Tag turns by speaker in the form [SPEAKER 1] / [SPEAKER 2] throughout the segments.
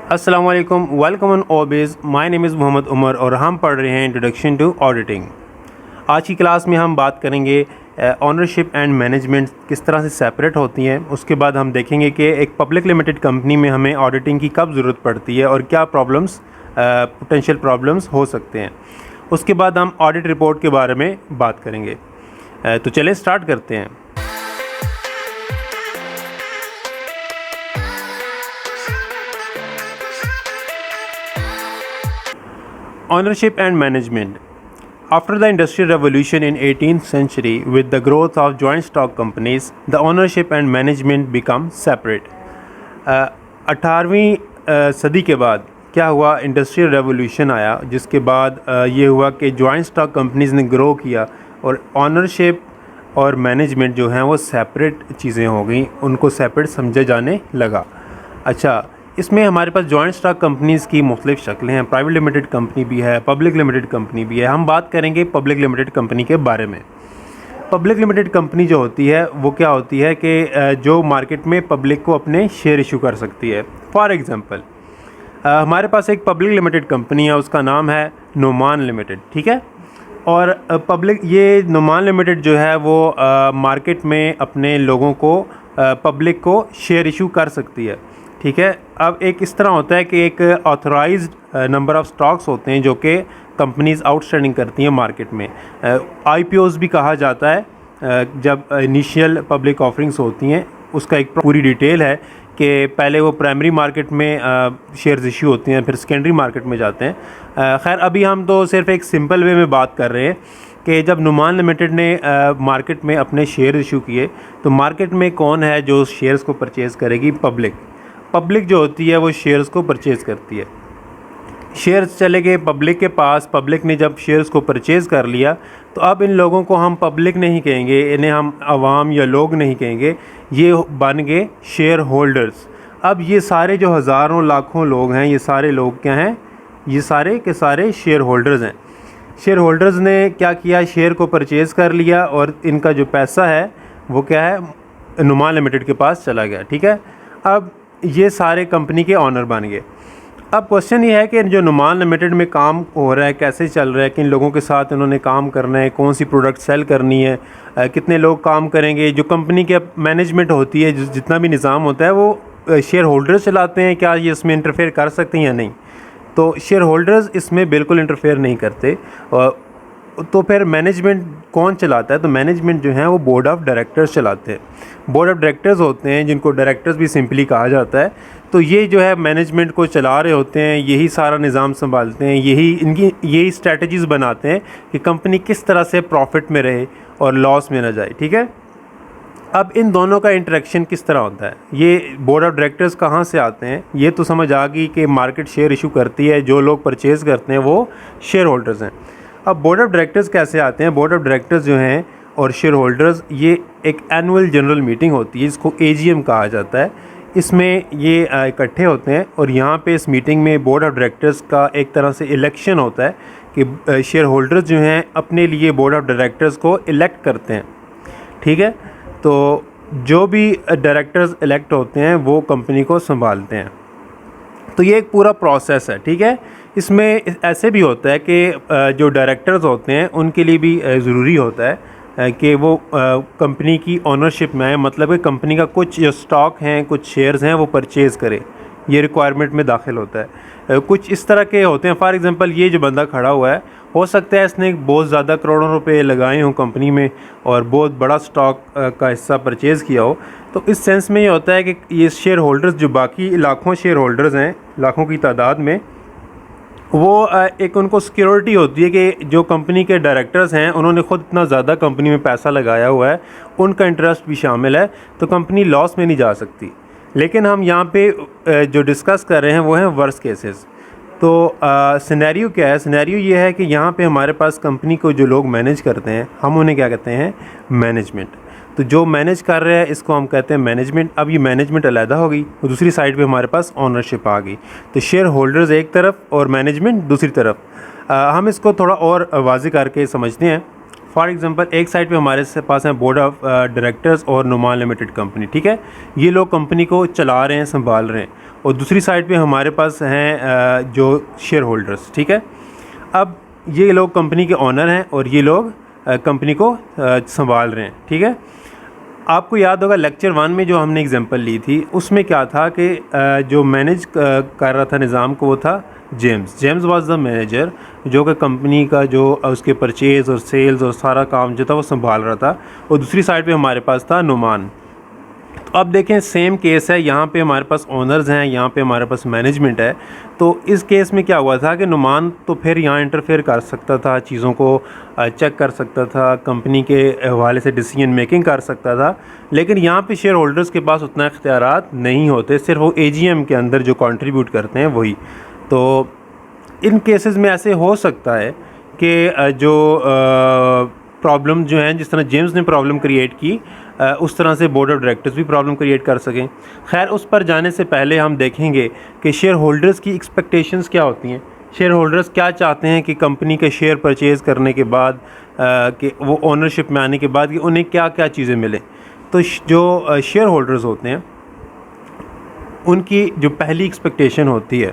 [SPEAKER 1] अस्सलाम वालेकुम, welcome on ऑबिस। My name is Mohammad Umar और हम पढ़ रहे हैं इंट्रोडक्शन टू ऑडिटिंग। आज की क्लास में हम बात करेंगे ऑनरशिप एंड मैनेजमेंट किस तरह से सेपरेट होती हैं। उसके बाद हम देखेंगे कि एक पब्लिक लिमिटेड कंपनी में हमें ऑडिटिंग की कब ज़रूरत पड़ती है और क्या प्रॉब्लम्स पोटेंशियल प्रॉब्लम्स हो सकते हैं। उसके बाद हम ऑडिट रिपोर्ट के बारे में बात करेंगे। तो चलिए स्टार्ट करते हैं। Ownership and management. After the Industrial Revolution in 18th century, with the growth of joint stock companies, the ownership and management become separate. 18वीं सदी के बाद क्या हुआ, इंडस्ट्रियल रेवोल्यूशन आया, जिसके बाद ये हुआ कि जॉइंट स्टॉक कंपनीज़ ने ग्रो किया और ऑनरशिप और मैनेजमेंट जो हैं वो सेपरेट चीज़ें हो गई, उनको सेपरेट समझा जाने लगा। अच्छा, इसमें हमारे पास जॉइंट स्टॉक कंपनीज़ की मुख्तलिफ़ शक्लें हैं। प्राइवेट लिमिटेड कंपनी भी है, पब्लिक लिमिटेड कंपनी भी है। हम बात करेंगे पब्लिक लिमिटेड कंपनी के बारे में। पब्लिक लिमिटेड कंपनी जो होती है वो क्या होती है कि जो मार्केट में पब्लिक को अपने शेयर इशू कर सकती है। फॉर एग्ज़ाम्पल, हमारे पास एक पब्लिक लिमिटेड कंपनी है, उसका नाम है नोमान लिमिटेड, ठीक है। और ये नोमान लिमिटेड जो है वो मार्केट में अपने लोगों को पब्लिक को शेयर इशू कर सकती है, ठीक है। अब एक इस तरह होता है कि एक ऑथराइज्ड नंबर ऑफ़ स्टॉक्स होते हैं जो कि कंपनीज़ आउटस्टैंडिंग करती हैं मार्केट में। आईपीओज़ भी कहा जाता है। जब इनिशियल पब्लिक ऑफरिंग्स होती हैं उसका एक पूरी डिटेल है कि पहले वो प्राइमरी मार्केट में शेयर्स इशू होते हैं, फिर सेकेंडरी मार्केट में जाते हैं। खैर, अभी हम तो सिर्फ एक सिंपल वे में बात कर रहे हैं कि जब नुमान लिमिटेड ने मार्केट में अपने शेयर इशू किए तो मार्केट में कौन है जो शेयर्स को परचेज़ करेगी? पब्लिक जो होती है वो शेयर्स को परचेज़ करती है। शेयर्स चले गए पब्लिक के पास, पब्लिक ने जब शेयर्स को परचेज़ कर लिया तो अब इन लोगों को हम पब्लिक नहीं कहेंगे, इन्हें हम आवाम या लोग नहीं कहेंगे, ये बन गए शेयर होल्डर्स। अब ये सारे जो हज़ारों लाखों लोग हैं, ये सारे लोग क्या हैं? ये सारे के सारे शेयर होल्डर्स हैं। शेयर होल्डर्स ने क्या किया? शेयर को परचेज़ कर लिया और इनका जो पैसा है वो क्या है? नुमान लिमिटेड के पास चला गया, ठीक है। अब ये सारे कंपनी के ऑनर बन गए। अब क्वेश्चन ये है कि जो नुमान लिमिटेड में काम हो रहा है कैसे चल रहा है, किन लोगों के साथ इन्होंने काम करना है, कौन सी प्रोडक्ट सेल करनी है, कितने लोग काम करेंगे। जो कंपनी के मैनेजमेंट होती है, जितना भी निज़ाम होता है वो शेयर होल्डर्स चलाते हैं। क्या ये इसमें इंटरफेयर कर सकते हैं या नहीं? तो शेयर होल्डर्स इसमें बिल्कुल इंटरफेयर नहीं करते। तो फिर मैनेजमेंट कौन चलाता है? तो मैनेजमेंट जो है वो बोर्ड ऑफ़ डायरेक्टर्स चलाते हैं। बोर्ड ऑफ़ डायरेक्टर्स होते हैं जिनको डायरेक्टर्स भी सिंपली कहा जाता है। तो ये जो है मैनेजमेंट को चला रहे होते हैं, यही सारा निज़ाम संभालते हैं, यही स्ट्रेटजीज़ बनाते हैं कि कंपनी किस तरह से प्रॉफिट में रहे और लॉस में ना जाए, ठीक है। अब इन दोनों का इंटरेक्शन किस तरह होता है? ये बोर्ड ऑफ़ डायरेक्टर्स कहाँ से आते हैं? ये तो समझ आ गई कि मार्केट शेयर इशू करती है, जो लोग परचेज़ करते हैं वो शेयर होल्डर्स हैं। अब बोर्ड ऑफ़ डायरेक्टर्स कैसे आते हैं? बोर्ड ऑफ़ डायरेक्टर्स जो हैं और शेयर होल्डर्स, ये एक एनुअल जनरल मीटिंग होती है, इसको एजीएम कहा जाता है। इसमें ये इकट्ठे होते हैं और यहाँ पे इस मीटिंग में बोर्ड ऑफ़ डायरेक्टर्स का एक तरह से इलेक्शन होता है कि शेयर होल्डर्स जो हैं अपने लिए बोर्ड ऑफ़ डायरेक्टर्स को इलेक्ट करते हैं, ठीक है। तो जो भी डायरेक्टर्स इलेक्ट होते हैं वो कंपनी को संभालते हैं। तो ये एक पूरा प्रोसेस है, ठीक है। इसमें ऐसे भी होता है कि जो डायरेक्टर्स होते हैं उनके लिए भी ज़रूरी होता है कि वो कंपनी की ओनरशिप में आए, मतलब कि कंपनी का कुछ जो स्टॉक हैं, कुछ शेयर्स हैं वो परचेज़ करे। ये रिक्वायरमेंट में दाखिल होता है। कुछ इस तरह के होते हैं। फॉर एग्ज़ाम्पल, ये जो बंदा खड़ा हुआ है, हो सकता है इसने बहुत ज़्यादा करोड़ों रुपए लगाए हों कंपनी में और बहुत बड़ा स्टॉक का हिस्सा परचेज़ किया हो। तो इस सेंस में ये होता है कि ये शेयर होल्डर्स जो बाकी लाखों शेयर होल्डर्स हैं, लाखों की तादाद में, वो एक उनको सिक्योरिटी होती है कि जो कंपनी के डायरेक्टर्स हैं उन्होंने ख़ुद इतना ज़्यादा कंपनी में पैसा लगाया हुआ है, उनका इंटरेस्ट भी शामिल है, तो कंपनी लॉस में नहीं जा सकती। लेकिन हम यहाँ पे जो डिस्कस कर रहे हैं वो हैं वर्स्ट केसेस। तो सिनेरियो क्या है? सिनेरियो ये है कि यहाँ पे हमारे पास कंपनी को जो लोग मैनेज करते हैं, हम उन्हें क्या कहते हैं? मैनेजमेंट। तो जो मैनेज कर रहे हैं इसको हम कहते हैं मैनेजमेंट। अब ये मैनेजमेंट अलहदा हो गई और दूसरी साइड पे हमारे पास ओनरशिप आ गई। तो शेयर होल्डर्स एक तरफ और मैनेजमेंट दूसरी तरफ। हम इसको थोड़ा और वाज़ेह करके समझते हैं। फॉर एग्जांपल एक साइड पे हमारे से पास है बोर्ड ऑफ डायरेक्टर्स और नुमान लिमिटेड कंपनी, ठीक है, ये लोग कंपनी को चला रहे हैं, संभाल रहे हैं, और दूसरी साइड पे हमारे पास हैं जो शेयर होल्डर्स, ठीक है। अब ये लोग कंपनी के ऑनर हैं और ये लोग कंपनी को संभाल रहे हैं, ठीक है। आपको याद होगा लेक्चर 1 में जो हमने एग्जांपल ली थी उसमें क्या था कि जो मैनेज कर रहा था निज़ाम को वो था जेम्स वाज द मैनेजर, जो कि कंपनी का जो उसके परचेज़ और सेल्स और सारा काम जो था वो संभाल रहा था, और दूसरी साइड पे हमारे पास था नुमान। तो अब देखें सेम केस है, यहाँ पे हमारे पास ओनर्स हैं, यहाँ पे हमारे पास मैनेजमेंट है। तो इस केस में क्या हुआ था कि नुमान तो फिर यहाँ इंटरफेयर कर सकता था, चीज़ों को चेक कर सकता था, कंपनी के हवाले से डिसीजन मेकिंग कर सकता था, लेकिन यहाँ पे शेयर होल्डर्स के पास उतना इख्तियारात नहीं होते, सिर्फ वो एजीएम के अंदर जो कंट्रीब्यूट करते हैं वही। तो इन केसेस में ऐसे हो सकता है कि जो प्रॉब्लम जो हैं, जिस तरह जेम्स ने प्रॉब्लम क्रिएट की, उस तरह से बोर्ड ऑफ डायरेक्टर्स भी प्रॉब्लम क्रिएट कर सकें। खैर, उस पर जाने से पहले हम देखेंगे कि शेयर होल्डर्स की एक्सपेक्टेशंस क्या होती हैं। शेयर होल्डर्स क्या चाहते हैं कि कंपनी के शेयर परचेज़ करने के बाद कि वो ओनरशिप में आने के बाद कि उन्हें क्या क्या चीज़ें मिलें। तो जो शेयर होल्डर्स होते हैं उनकी जो पहली एक्सपेक्टेशन होती है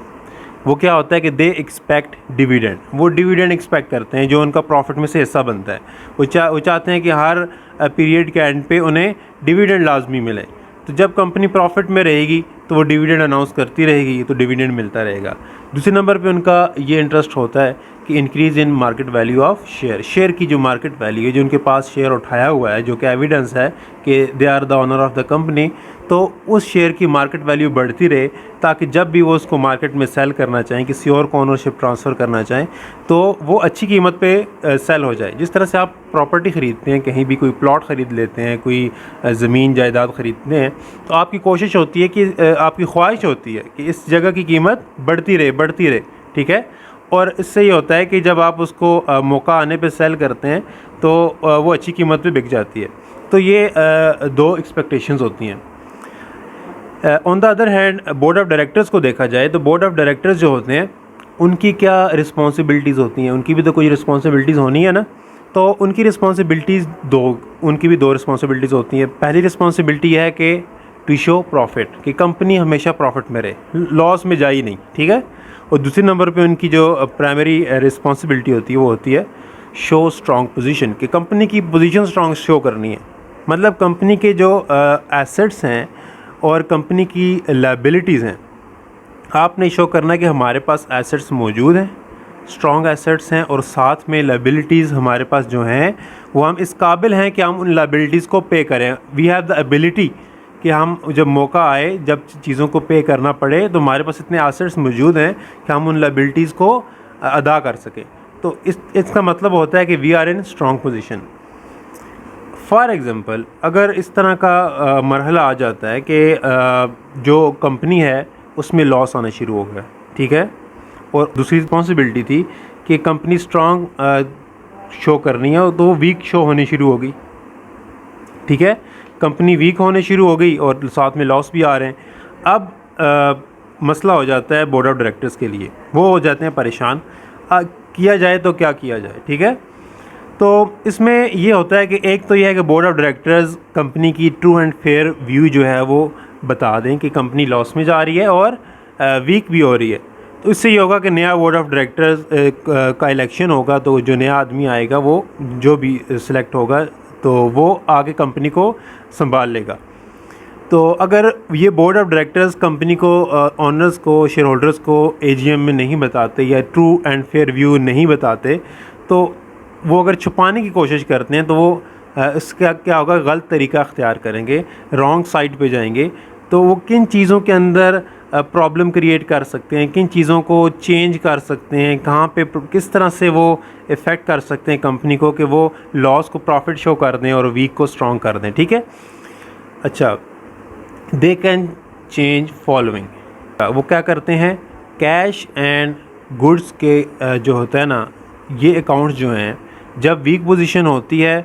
[SPEAKER 1] वो क्या होता है कि दे एक्सपेक्ट डिविडेंड। वो डिविडेंड एक्सपेक्ट करते हैं, जो उनका प्रॉफिट में से हिस्सा बनता है। वो चाहते हैं कि हर पीरियड के एंड पे उन्हें डिविडेंड लाजमी मिले। तो जब कंपनी प्रॉफिट में रहेगी तो वो डिविडेंड अनाउंस करती रहेगी, तो डिविडेंड मिलता रहेगा। दूसरे नंबर पे उनका ये इंटरेस्ट होता है कि increase in market value of share की जो मार्केट वैल्यू है, जो उनके पास शेयर उठाया हुआ है, जो कि एविडेंस है कि they are the owner of the company, तो उस शेयर की मार्केट वैल्यू बढ़ती रहे, ताकि जब भी वो उसको मार्केट में सेल करना चाहें, किसी और को ओनरशिप ट्रांसफ़र करना चाहें, तो वो अच्छी कीमत पे सेल हो जाए। जिस तरह से आप प्रॉपर्टी ख़रीदते हैं, कहीं भी कोई प्लॉट ख़रीद लेते हैं, कोई ज़मीन जायदाद ख़रीदते हैं, तो आपकी कोशिश होती है कि आपकी ख्वाहिश होती है कि इस जगह की कीमत बढ़ती रहे, ठीक है। और इससे ये होता है कि जब आप उसको मौका आने पे सेल करते हैं तो वो अच्छी कीमत पे बिक जाती है। तो ये दो एक्सपेक्टेशंस होती हैं। On the other hand, board of directors को देखा जाए तो बोर्ड ऑफ डायरेक्टर्स जो होते हैं उनकी क्या रिस्पॉन्सिबिलिटीज़ होती हैं, उनकी भी तो कोई रिस्पॉन्सिबिलिटीज़ होनी है ना। तो उनकी रिस्पॉन्सिबिलिटीज़ उनकी भी दो रिस्पॉन्सिबिलिटीज़ होती हैं। पहली रिस्पॉन्सिबिलिटी है कि टू शो प्रॉफिट, कि कंपनी हमेशा प्रॉफिट में रहे, लॉस में जाए नहीं, ठीक है। और दूसरे नंबर पे उनकी जो प्राइमरी रिस्पॉन्सिबिलिटी होती है वो होती है शो स्ट्रॉन्ग पोजीशन, कि कंपनी की पोजीशन स्ट्रॉन्ग शो करनी है। मतलब कंपनी के जो एसेट्स हैं और कंपनी की लायबिलिटीज़ हैं, आपने शो करना है कि हमारे पास एसेट्स मौजूद हैं, स्ट्रॉन्ग एसेट्स हैं, और साथ में लायबिलिटीज़ हमारे पास जो हैं वो हम इस काबिल हैं कि हम उन लायबिलिटीज़ को पे करें। वी हैव द एबिलिटी कि हम जब मौका आए, जब चीज़ों को पे करना पड़े, तो हमारे पास इतने एसेट्स मौजूद हैं कि हम उन लायबिलिटीज़ को अदा कर सकें। तो इसका मतलब होता है कि we are in strong position. For example, अगर इस तरह का मरहला आ जाता है कि जो कंपनी है उसमें लॉस आना शुरू हो गया, ठीक है, और दूसरी रिस्पॉन्सिबिलिटी थी कि कंपनी स्ट्रॉन्ग शो करनी है, तो वो वीक शो होनी शुरू हो गई, ठीक है। कंपनी वीक होने शुरू हो गई और साथ में लॉस भी आ रहे हैं। अब मसला हो जाता है बोर्ड ऑफ डायरेक्टर्स के लिए, वो हो जाते हैं परेशान, किया जाए तो क्या किया जाए, ठीक है। तो इसमें ये होता है कि एक तो ये है कि बोर्ड ऑफ डायरेक्टर्स कंपनी की ट्रू एंड फेयर व्यू जो है वो बता दें कि कंपनी लॉस में जा रही है और वीक भी हो रही है। तो इससे ये होगा कि नया बोर्ड ऑफ डायरेक्टर्स का इलेक्शन होगा, तो जो नया आदमी आएगा वो जो भी सिलेक्ट होगा तो वो आगे कंपनी को संभाल लेगा। तो अगर ये बोर्ड ऑफ डायरेक्टर्स कंपनी को ऑनर्स को, शेयर होल्डर्स को एजीएम में नहीं बताते या ट्रू एंड फेयर व्यू नहीं बताते, तो वो अगर छुपाने की कोशिश करते हैं तो वो इसका क्या होगा, गलत तरीका अख्तियार करेंगे, रॉन्ग साइड पे जाएंगे। तो वो किन चीज़ों के अंदर प्रॉब्लम क्रिएट कर सकते हैं, किन चीज़ों को चेंज कर सकते हैं, कहाँ पे किस तरह से वो इफ़ेक्ट कर सकते हैं कंपनी को कि वो लॉस को प्रॉफिट शो कर दें और वीक को स्ट्रॉन्ग कर दें, ठीक है। अच्छा, दे कैन चेंज फॉलोइंग, वो क्या करते हैं, कैश एंड गुड्स के जो होता है ना, ये अकाउंट्स जो हैं जब वीक पोजीशन होती है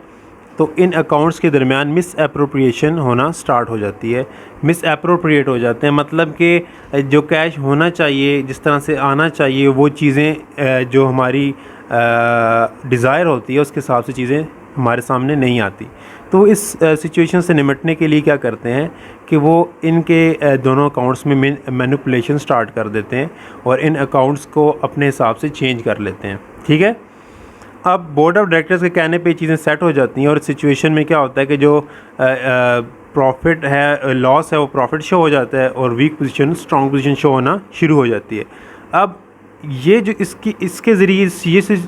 [SPEAKER 1] तो इन अकाउंट्स के दरमियान मिस एप्रोप्रिएशन होना स्टार्ट हो जाती है। मिस एप्रोप्रिएट हो जाते हैं, मतलब कि जो कैश होना चाहिए, जिस तरह से आना चाहिए, वो चीज़ें जो हमारी डिज़ायर होती है उसके हिसाब से चीज़ें हमारे सामने नहीं आती। तो इस सिचुएशन से निपटने के लिए क्या करते हैं कि वो इनके दोनों अकाउंट्स में मैनिपुलेशन स्टार्ट कर देते हैं और इन अकाउंट्स को अपने हिसाब से चेंज कर लेते हैं। ठीक है, अब बोर्ड ऑफ डायरेक्टर्स के कहने पे चीज़ें सेट हो जाती हैं और सिचुएशन में क्या होता है कि जो प्रॉफिट है, लॉस है, वो प्रॉफिट शो हो जाता है और weak position strong position show होना शुरू हो जाती है। अब ये जो इसके ज़रिए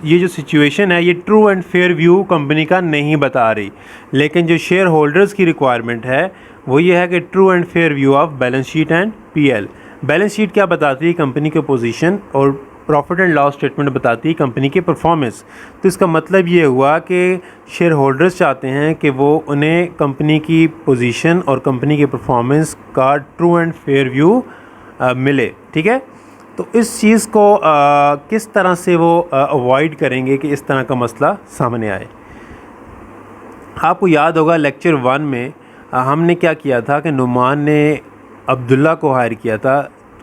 [SPEAKER 1] ये जो सिचुएशन है, ये true and fair view company का नहीं बता रही, लेकिन जो शेयर होल्डर्स की रिक्वायरमेंट है वो ये है कि true and fair view of balance sheet and PL. Balance sheet क्या बताती है? कंपनी के पोजीशन, और प्रॉफिट एंड लॉस स्टेटमेंट बताती है कंपनी की परफॉर्मेंस। तो इसका मतलब ये हुआ कि शेयर होल्डर्स चाहते हैं कि वो उन्हें कंपनी की पोजीशन और कंपनी की परफॉर्मेंस का ट्रू एंड फेयर व्यू मिले। ठीक है, तो इस चीज़ को किस तरह से वो अवॉइड करेंगे कि इस तरह का मसला सामने आए। आपको याद होगा लेक्चर 1 में हमने क्या किया था कि नुमान ने अब्दुल्ला को हायर किया था।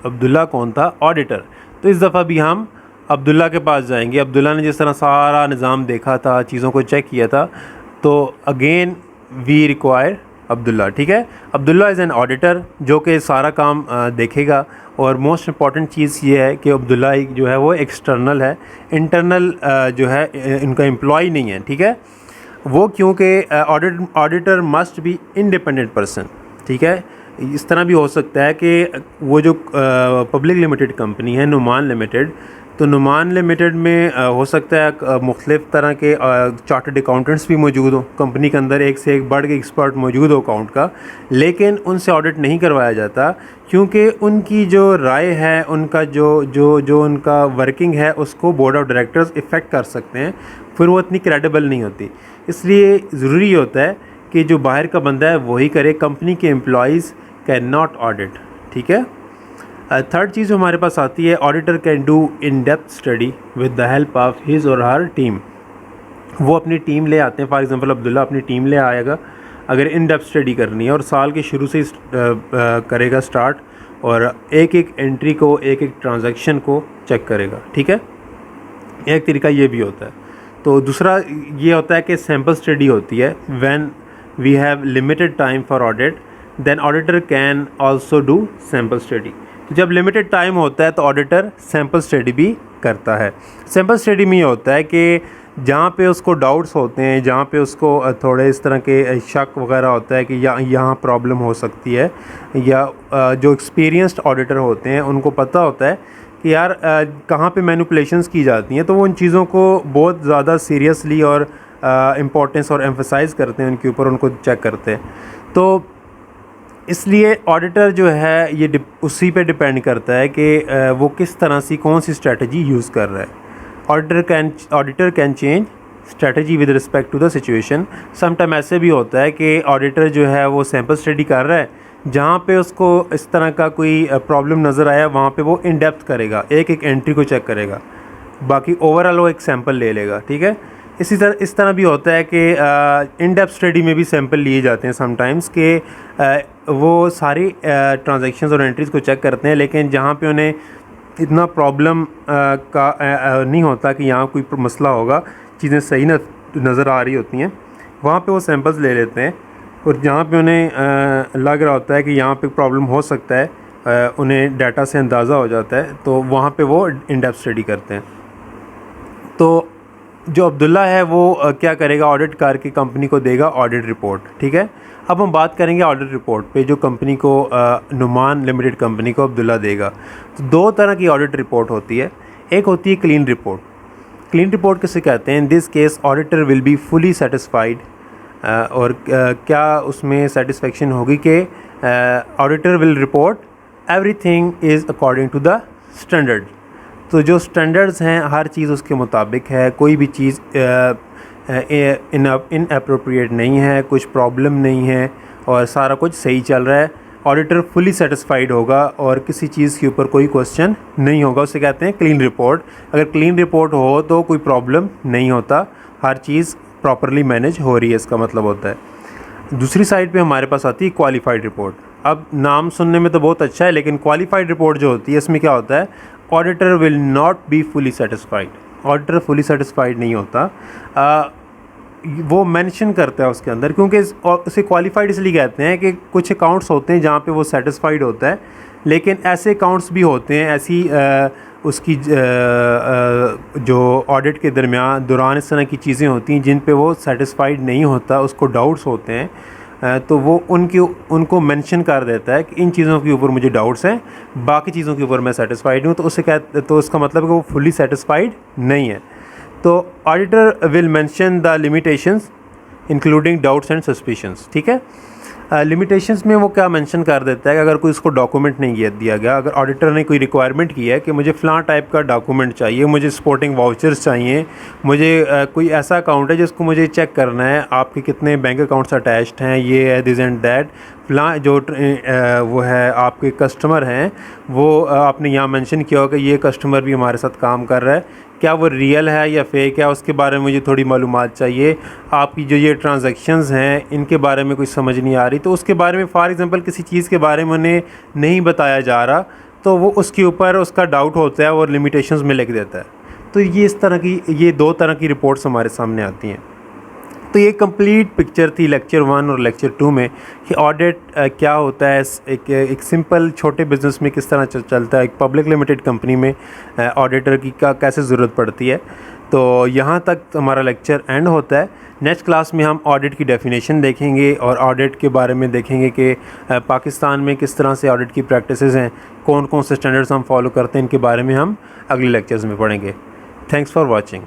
[SPEAKER 1] अब्दुल्ला कौन था? ऑडिटर। तो इस दफ़ा भी हम अब्दुल्ला के पास जाएंगे। अब्दुल्ला ने जिस तरह सारा निज़ाम देखा था, चीज़ों को चेक किया था, तो अगेन वी रिक्वायर अब्दुल्ला। ठीक है, अब्दुल्ला इज़ एन ऑडिटर जो कि सारा काम देखेगा। और मोस्ट इम्पॉर्टेंट चीज़ ये है कि अब्दुल्ला जो है वो एक्सटर्नल है, इंटरनल जो है इनका एम्प्लॉय नहीं है। ठीक है, वो क्योंकि auditor must be independent person. ठीक है, इस तरह भी हो सकता है कि वो जो पब्लिक लिमिटेड कंपनी है नुमान लिमिटेड, तो नुमान लिमिटेड में हो सकता है मुख्तलिफ़ तरह के चार्टर्ड अकाउंटेंट्स भी मौजूद हो कंपनी के अंदर, एक से एक बढ़ के एक्सपर्ट मौजूद हो अकाउंट का, लेकिन उनसे ऑडिट नहीं करवाया जाता क्योंकि उनकी जो राय है, उनका जो उनका वर्किंग है, उसको बोर्ड ऑफ डायरेक्टर्स इफ़ेक्ट कर सकते हैं, फिर वो इतनी क्रेडिबल नहीं होती। इसलिए ज़रूरी होता है कि जो बाहर का बंदा है वही करे, कंपनी के एम्प्लॉयज़ कैन नॉट ऑडिट। ठीक है, थर्ड चीज़ जो हमारे पास आती है, auditor can do in depth study with the help of his और हर टीम। वो अपनी टीम ले आते हैं। फॉर एग्जांपल अब्दुल्ला अपनी टीम ले आएगा अगर इन डेप्थ स्टडी करनी है, और साल के शुरू से करेगा स्टार्ट, और एक एक एंट्री को, एक एक ट्रांजैक्शन को चेक करेगा। ठीक है, एक तरीका ये भी होता है। तो दूसरा ये होता है कि सैम्पल स्टडी होती है। When we have limited time for audit then auditor can also do sample study. तो जब लिमिटेड टाइम होता है तो ऑडिटर सैम्पल स्टडी भी करता है। सैम्पल स्टडी में ये होता है कि जहाँ पे उसको डाउट्स होते हैं, जहाँ पे उसको थोड़े इस तरह के शक वगैरह होता है कि यहाँ प्रॉब्लम हो सकती है, या जो एक्सपीरियंस्ड ऑडिटर होते हैं उनको पता होता है कि यार कहाँ पे मैनिपुलेशंस की जाती हैं, तो वो उन चीज़ों को बहुत ज़्यादा सीरियसली और इम्पोर्टेंस और एम्फसाइज़ करते हैं उनके ऊपर, उनको चेक करते हैं। तो इसलिए ऑडिटर जो है ये उसी पे डिपेंड करता है कि वो किस तरह से कौन सी स्ट्रेटजी यूज़ कर रहा है। Auditor can change strategy with respect to the situation. Sometime ऐसे भी होता है कि ऑडिटर जो है वो सैम्पल स्टडी कर रहा है, जहाँ पे उसको इस तरह का कोई प्रॉब्लम नज़र आया वहाँ पे वो इन डेप्थ करेगा, एक एक एंट्री को चेक करेगा, बाकी ओवरऑल वो एक सैंपल ले लेगा। ठीक है, इस तरह भी होता है कि इन डेप्थ स्टडी में भी सैंपल लिए जाते हैं समटाइम्स कि वो सारी ट्रांजैक्शंस और एंट्रीज़ को चेक करते हैं, लेकिन जहाँ पे उन्हें इतना प्रॉब्लम का नहीं होता कि यहाँ कोई मसला होगा, चीज़ें सही नज़र आ रही होती हैं, वहाँ पे वो सैंपल्स ले लेते हैं। और जहाँ पे उन्हें लग रहा होता है कि यहाँ पे प्रॉब्लम हो सकता है, उन्हें डाटा से अंदाज़ा हो जाता है, तो वहाँ पे वो इन डेप्थ स्टडी करते हैं। तो जो अब्दुल्ला है वो क्या करेगा, ऑडिट करके कंपनी को देगा ऑडिट रिपोर्ट। ठीक है, अब हम बात करेंगे ऑडिट रिपोर्ट पे जो कंपनी को नुमान लिमिटेड कंपनी को अब्दुल्ला देगा। तो दो तरह की ऑडिट रिपोर्ट होती है। एक होती है क्लीन रिपोर्ट। क्लीन रिपोर्ट किसे कहते हैं? In this case auditor will be fully satisfied, और क्या उसमें सेटिस्फेक्शन होगी कि auditor will report everything is according to the standard. तो जो स्टैंडर्ड्स हैं हर चीज़ उसके मुताबिक है, कोई भी चीज़ इनअप्रोप्रिएट नहीं है, कुछ प्रॉब्लम नहीं है, और सारा कुछ सही चल रहा है। ऑडिटर फुली सेटिस्फाइड होगा और किसी चीज़ के ऊपर कोई क्वेश्चन नहीं होगा, उसे कहते हैं क्लीन रिपोर्ट। अगर क्लीन रिपोर्ट हो तो कोई प्रॉब्लम नहीं होता, हर चीज़ प्रॉपरली मैनेज हो रही है, इसका मतलब होता है। दूसरी साइड पे हमारे पास आती है क्वालिफाइड रिपोर्ट। अब नाम सुनने में तो बहुत अच्छा है, लेकिन क्वालिफाइड रिपोर्ट जो होती है इसमें क्या होता है, auditor will not be fully satisfied. Auditor fully satisfied नहीं होता। वो मेंशन करता है उसके अंदर, क्योंकि उसे क्वालिफाइड इसलिए कहते हैं कि कुछ अकाउंट्स होते हैं जहाँ पे वो सेटिस्फाइड होता है, लेकिन ऐसे अकाउंट्स भी होते हैं, ऐसी उसकी जो ऑडिट के दौरान इस तरह की चीज़ें होती हैं जिन पे वो सेटिस्फाइड नहीं होता, उसको डाउट्स होते हैं, तो वो उनको मेंशन कर देता है कि इन चीज़ों के ऊपर मुझे डाउट्स हैं, बाकी चीज़ों के ऊपर मैं सेटिस्फाइड हूँ। तो उसका मतलब है कि वो फुली सेटिस्फाइड नहीं है। तो auditor will mention the limitations including doubts and suspicions. ठीक है, लिमिटेशंस में वो क्या मेंशन कर देता है कि अगर कोई इसको डॉक्यूमेंट नहीं दिया गया, अगर ऑडिटर ने कोई रिक्वायरमेंट की है कि मुझे फ़लाँ टाइप का डॉक्यूमेंट चाहिए, मुझे सपोर्टिंग वाउचर्स चाहिए, मुझे कोई ऐसा अकाउंट है जिसको मुझे चेक करना है, आपके कितने बैंक अकाउंट्स अटैच्ड हैं, ये है दिस एंड दैट, फ़लाँ जो वो है आपके कस्टमर हैं, वो आपने यहाँ मेंशन किया हो कि ये कस्टमर भी हमारे साथ काम कर रहा है, क्या वो रियल है या फेक है, उसके बारे में मुझे थोड़ी मालूमात चाहिए। आपकी जो ये ट्रांजैक्शंस हैं इनके बारे में कुछ समझ नहीं आ रही, तो उसके बारे में फॉर एग्ज़ाम्पल किसी चीज़ के बारे में उन्हें नहीं बताया जा रहा, तो वो उसके ऊपर उसका डाउट होता है और लिमिटेशंस में लिख देता है। तो ये 2 तरह की रिपोर्ट्स हमारे सामने आती हैं। तो ये कंप्लीट पिक्चर थी लेक्चर 1 और लेक्चर 2 में कि ऑडिट क्या होता है, एक सिंपल छोटे बिज़नेस में किस तरह चलता है, एक पब्लिक लिमिटेड कंपनी में ऑडिटर की कैसे ज़रूरत पड़ती है। तो यहाँ तक हमारा लेक्चर एंड होता है। नेक्स्ट क्लास में हम ऑडिट की डेफिनेशन देखेंगे और ऑडिट के बारे में देखेंगे कि पाकिस्तान में किस तरह से ऑडिट की प्रैक्टिसेस हैं, कौन कौन से स्टैंडर्ड्स हम फॉलो करते हैं, इनके बारे में हम अगले लेक्चर्स में पढ़ेंगे। Thanks for watching.